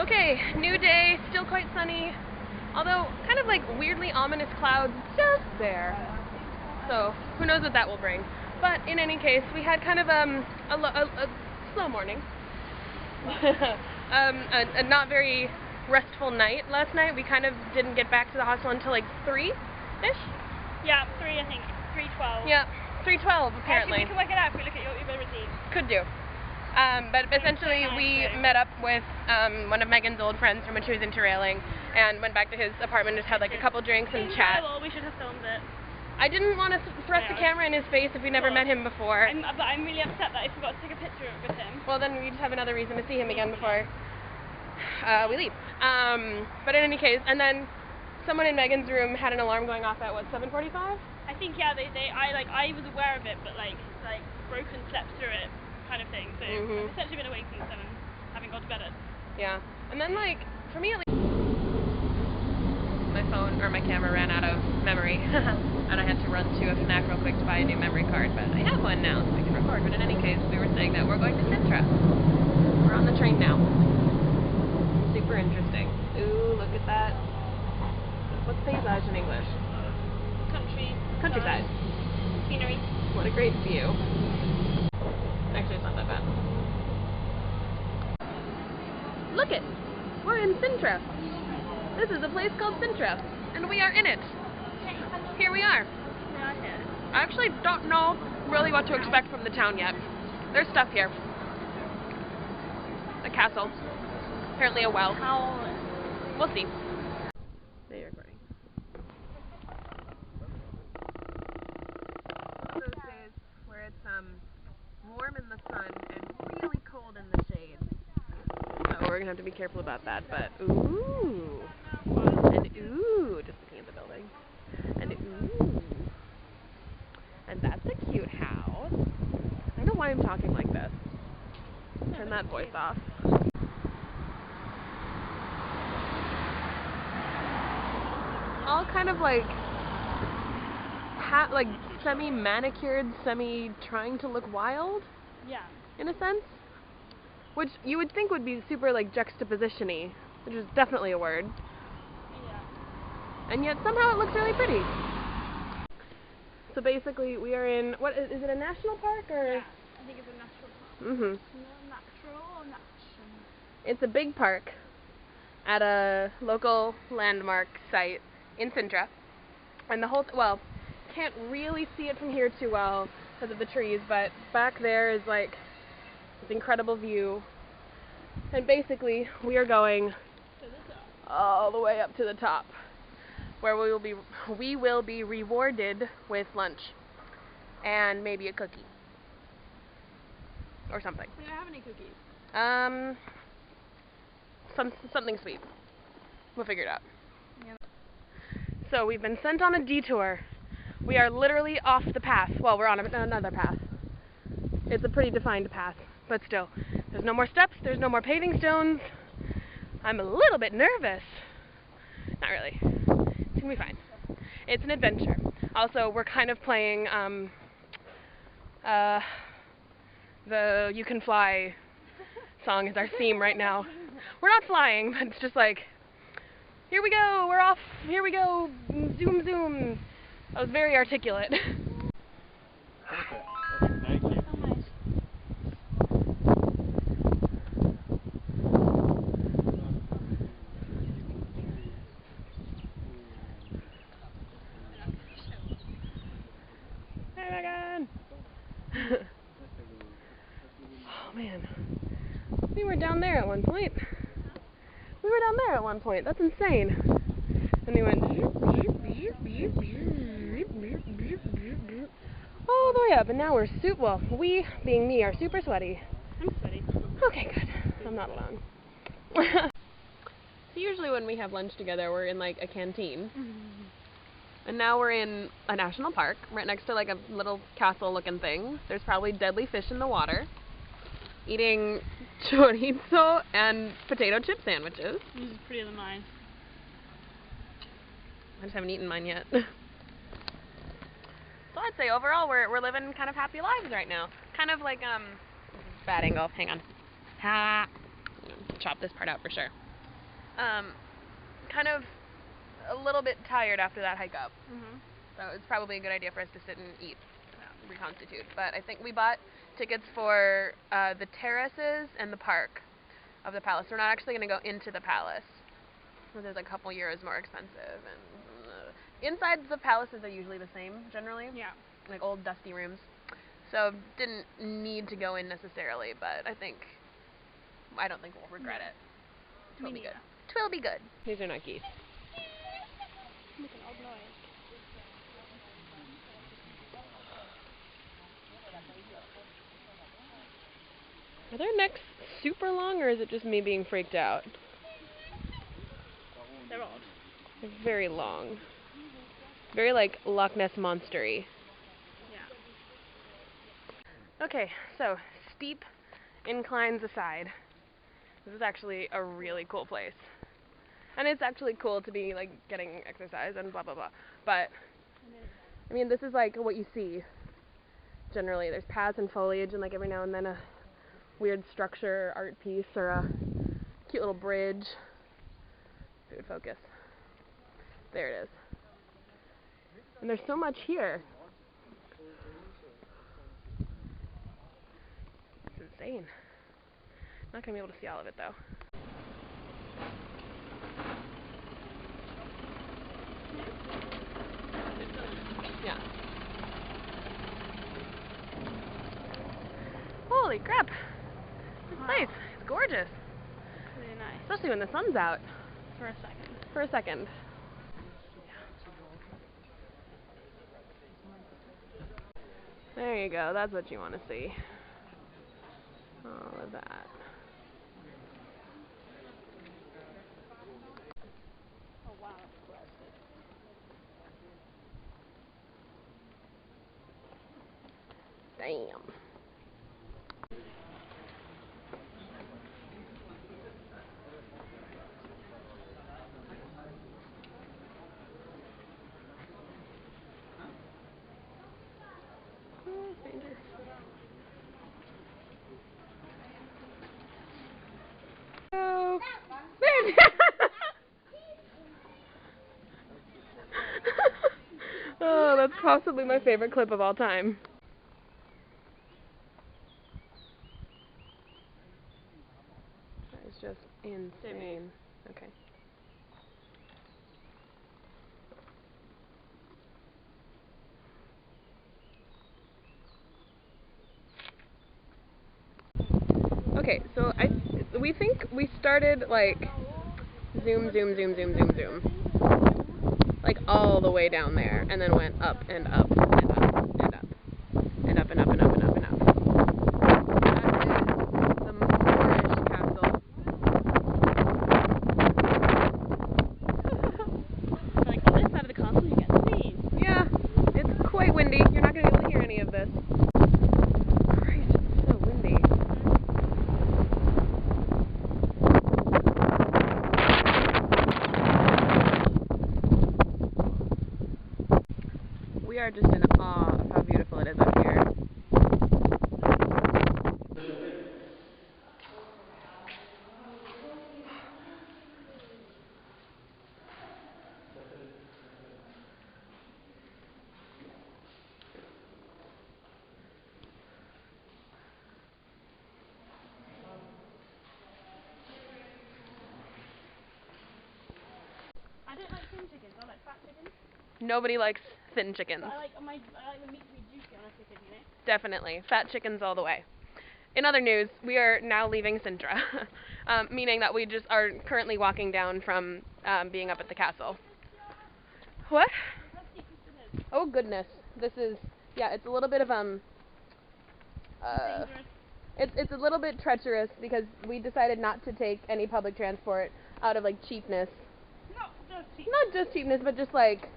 Okay, new day, still quite sunny, although kind of like weirdly ominous clouds just there. So who knows what that will bring. But in any case, we had kind of a slow morning. A not very restful night last night. We kind of didn't get back to the hostel until like 3-ish? Yeah, 3 I think. 3:12. Yeah, 3:12 apparently. Actually, we can work it out if we look at your Uber receipt. Could do. But essentially we met up with one of Megan's old friends from when she was interrailing and went back to his apartment and just had like a couple drinks and chat. We should have filmed it. I didn't want to thrust the camera in his face if we never met him before. But I'm really upset that I forgot to take a picture with him. Well, then we just have another reason to see him again before we leave. But in any case, and then someone in Megan's room had an alarm going off at what, 7:45? I think yeah, I was aware of it, but like broken slept through it kind of thing. So I've essentially been awake since 7, having gone to bed at. Yeah, and then like for me at least, my phone or my camera ran out of memory, and I had to run to a Fnac real quick to buy a new memory card. But I have one now, so I can record. But in any case, we were saying that we're going to Sintra. We're on the train now. Super interesting. Ooh, look at that. What's paysage in English? Countryside. Scenery. What a great view. Actually, it's not that bad. Look it! We're in Sintra. This is a place called Sintra, and we are in it. Here we are. I actually don't know really what to expect from the town yet. There's stuff here. A castle. Apparently a well. We'll see. There you're recording. One of those days where it's warm in the sun and really cold in the shade. So we're gonna have to be careful about that, but ooh. And ooh, just looking at the building. And ooh. And that's a cute house. I don't know why I'm talking like this. Turn that voice off. All kind of like semi-manicured, semi-trying to look wild. Yeah. In a sense. Which you would think would be super like juxtaposition-y, which is definitely a word. Yeah. And yet somehow it looks really pretty. So basically we are in, what is it, a national park or? Yeah, I think it's a national park. Natural or national? It's a big park at a local landmark site in Sintra. And the whole, well, can't really see it from here too well because of the trees, but back there is like this incredible view. And basically we are going all the way up to the top, where we will be rewarded with lunch and maybe a cookie or something. We don't have any cookies. Something sweet. We'll figure it out. Yeah. So we've been sent on a detour. We are literally off the path. Well, we're on another path. It's a pretty defined path, but still. There's no more steps, there's no more paving stones. I'm a little bit nervous. Not really. It's gonna be fine. It's an adventure. Also, we're kind of playing the You Can Fly song is our theme right now. We're not flying, but it's just like, here we go, we're off, here we go, zoom zoom. That was very articulate. Perfect. Thank you. Hey Megan! Oh man. We were down there at one point. That's insane. And we went all the way up, and now we're we, being me, are super sweaty. I'm sweaty. Okay, good. I'm not alone. So usually when we have lunch together, we're in like a canteen. And now we're in a national park, right next to like a little castle-looking thing. There's probably deadly fish in the water. Eating chorizo and potato chip sandwiches. This is prettier than mine. I just haven't eaten mine yet. So I'd say overall we're living kind of happy lives right now. Kind of like bad angle. Hang on. Ha. Chop this part out for sure. kind of a little bit tired after that hike up. Mhm. So it's probably a good idea for us to sit and eat, reconstitute. But I think we bought tickets for the terraces and the park of the palace. We're not actually going to go into the palace, which is a couple euros more expensive. And insides of palaces are usually the same, generally. Yeah. Like old dusty rooms. So didn't need to go in necessarily, but I don't think we'll regret it. Twill be good. Twill be good. These are not geese. Make an odd noise. Are their necks super long, or is it just me being freaked out? They're odd. They're very long. Very like Loch Ness Monster-y. Yeah. Okay, so steep inclines aside, this is actually a really cool place. And it's actually cool to be like getting exercise and blah blah blah. But I mean, this is like what you see generally. There's paths and foliage and like every now and then a weird structure, art piece, or a cute little bridge. If it would focus. There it is. And there's so much here. It's insane. Not gonna be able to see all of it though. Yeah. Holy crap! This place is gorgeous. Really nice. Especially when the sun's out. For a second. For a second. There you go, that's what you want to see. All of that. Oh wow. Damn. Oh. Oh, that's possibly my favorite clip of all time. That is just insane. Okay. Okay, so we think we started like zoom, like all the way down there, and then went up and up and up and up and up and up and up and up and up. That is the Moorish castle. Like on this side of the castle you get the wind. Yeah, it's quite windy. You're not going to be able to hear any of this. Christ, it's so windy. We are just in awe of how beautiful it is up here. I don't like thin chickens, I like fat chickens. Nobody likes thin chickens. But I like the meat to be juicy on a chicken, you know? Definitely. Fat chickens all the way. In other news, we are now leaving Sintra, meaning that we just are currently walking down from being up at the castle. What? Oh goodness. This is, yeah, it's a little bit of, it's a little bit treacherous because we decided not to take any public transport out of like cheapness. Not just cheapness, but just like,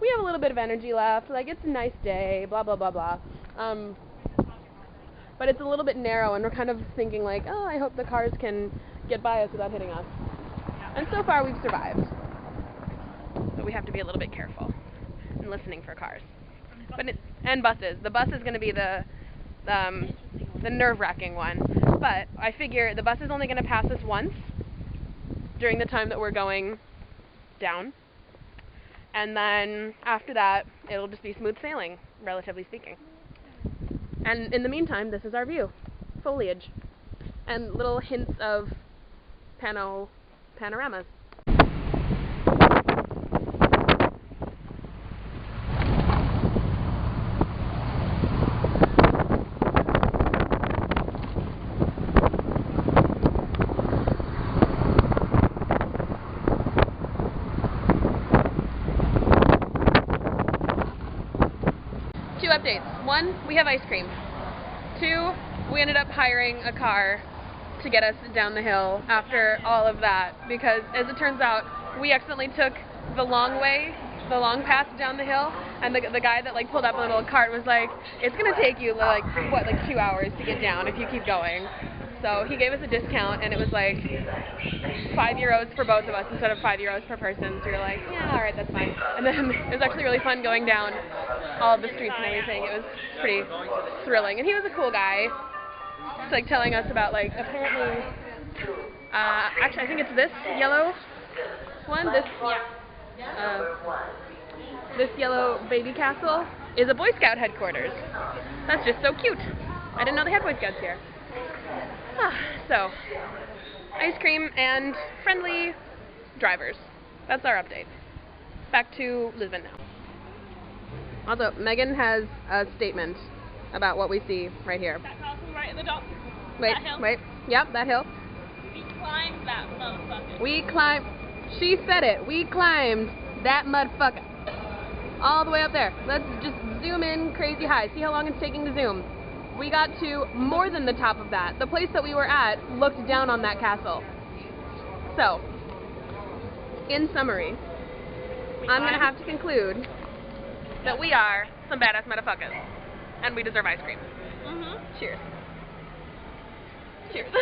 we have a little bit of energy left, like it's a nice day, blah blah blah blah. But it's a little bit narrow and we're kind of thinking like, oh, I hope the cars can get by us without hitting us. And so far we've survived. But we have to be a little bit careful and listening for cars. And buses. The bus is going to be the nerve-wracking one. But I figure the bus is only going to pass us once. during the time that we're going down. And then after that, it'll just be smooth sailing, relatively speaking. And in the meantime, this is our view. Foliage. And little hints of panoramas. 2 updates. 1, we have ice cream. 2, we ended up hiring a car to get us down the hill after all of that, because as it turns out, we accidentally took the long way, the long path down the hill, and the guy that like pulled up a little cart was like, it's gonna take you like 2 hours to get down if you keep going. So he gave us a discount, and it was like €5 for both of us instead of €5 per person. So we were like, yeah, all right, that's fine. And then it was actually really fun going down all of the streets and everything. It was pretty thrilling, and he was a cool guy. Just like telling us about like apparently, actually I think it's this yellow one. This yellow baby castle is a Boy Scout headquarters. That's just so cute. I didn't know they had Boy Scouts here. So, ice cream and friendly drivers. That's our update. Back to Lisbon now. Also, Megan has a statement about what we see right here. That castle right at the top. Wait, That hill. wait. Yep, that hill. We climbed that motherfucker. We climbed. She said it. We climbed that motherfucker all the way up there. Let's just zoom in crazy high. See how long it's taking to zoom. We got to more than the top of that. The place that we were at looked down on that castle. So, in summary, I'm going to have to conclude that we are some badass motherfuckers. And we deserve ice cream. Mm-hmm. Cheers. Cheers.